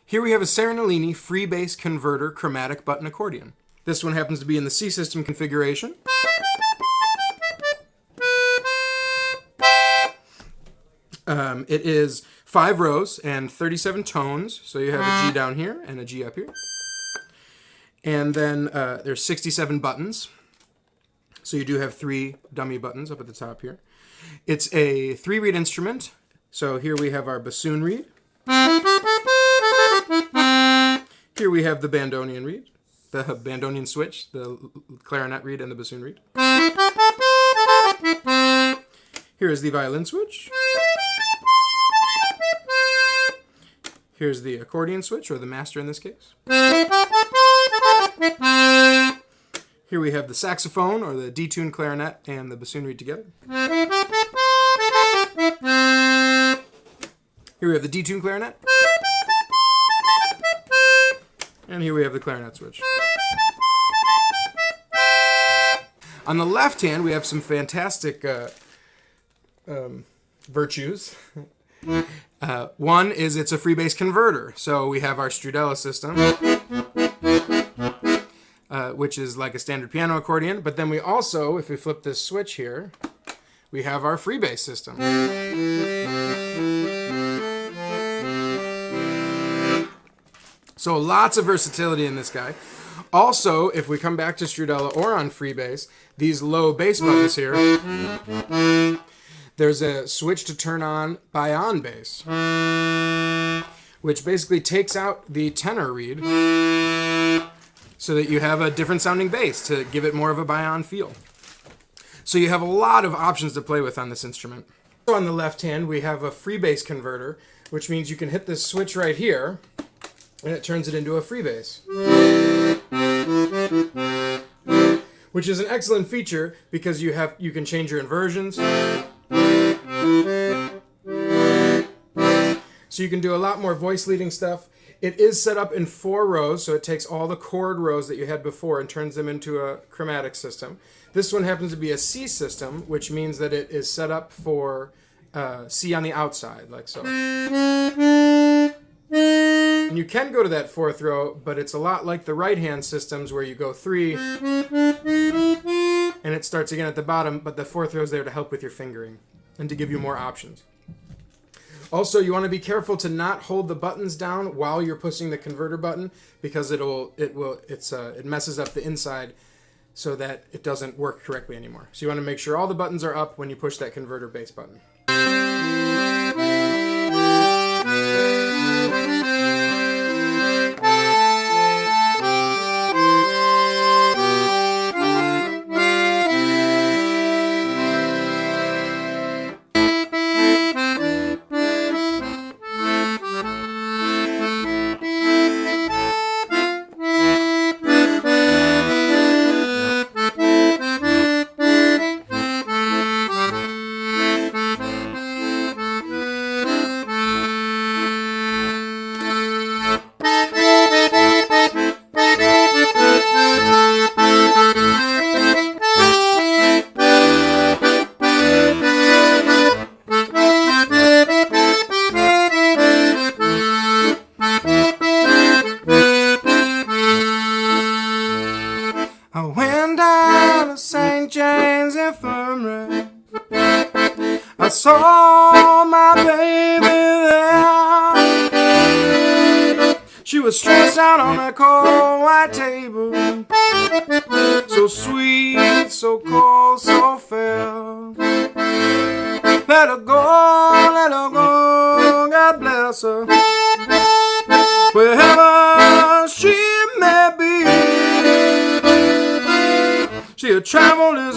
Here we have a Serenellini free bass converter chromatic button accordion. This one happens to be in the C system configuration. It is 5 rows and 37 tones, so you have a G down here and a G up here. And then there's 67 buttons, so you do have 3 dummy buttons up at the top here. It's a 3-reed instrument, so here we have our bassoon reed. Here we have the bandoneon reed, the bandoneon switch, the clarinet reed, and the bassoon reed. Here is the violin switch. Here's the accordion switch, or the master in this case. Here we have the saxophone, or the detuned clarinet, and the bassoon reed together. Here we have the detuned clarinet. And here we have the clarinet switch. On the left hand, we have some fantastic virtues. One is it's a free bass converter. So we have our Strudella system, which is like a standard piano accordion. But then we also, if we flip this switch here, we have our free bass system. So lots of versatility in this guy. Also, if we come back to Strudella or on free bass, these low bass buttons here, there's a switch to turn on bi-on bass, which basically takes out the tenor reed so that you have a different sounding bass to give it more of a bi-on feel. So you have a lot of options to play with on this instrument. So on the left hand, we have a free bass converter, which means you can hit this switch right here, and it turns it into a free bass, which is an excellent feature because you can change your inversions. So you can do a lot more voice leading stuff. It is set up in 4 rows, so it takes all the chord rows that you had before and turns them into a chromatic system. This one happens to be a C system, which means that it is set up for C on the outside, like so. And you can go to that 4th row, but it's a lot like the right-hand systems where you go 3, and it starts again at the bottom, but the 4th row is there to help with your fingering and to give you more options. Also, you want to be careful to not hold the buttons down while you're pushing the converter button, because it messes up the inside so that it doesn't work correctly anymore. So you want to make sure all the buttons are up when you push that converter bass button. I went down to St. James Infirmary. I saw my baby there. She was stretched out on a cold white table, so sweet, so cold, so fair. Let her go, God bless her, wherever she may be. She'll travel this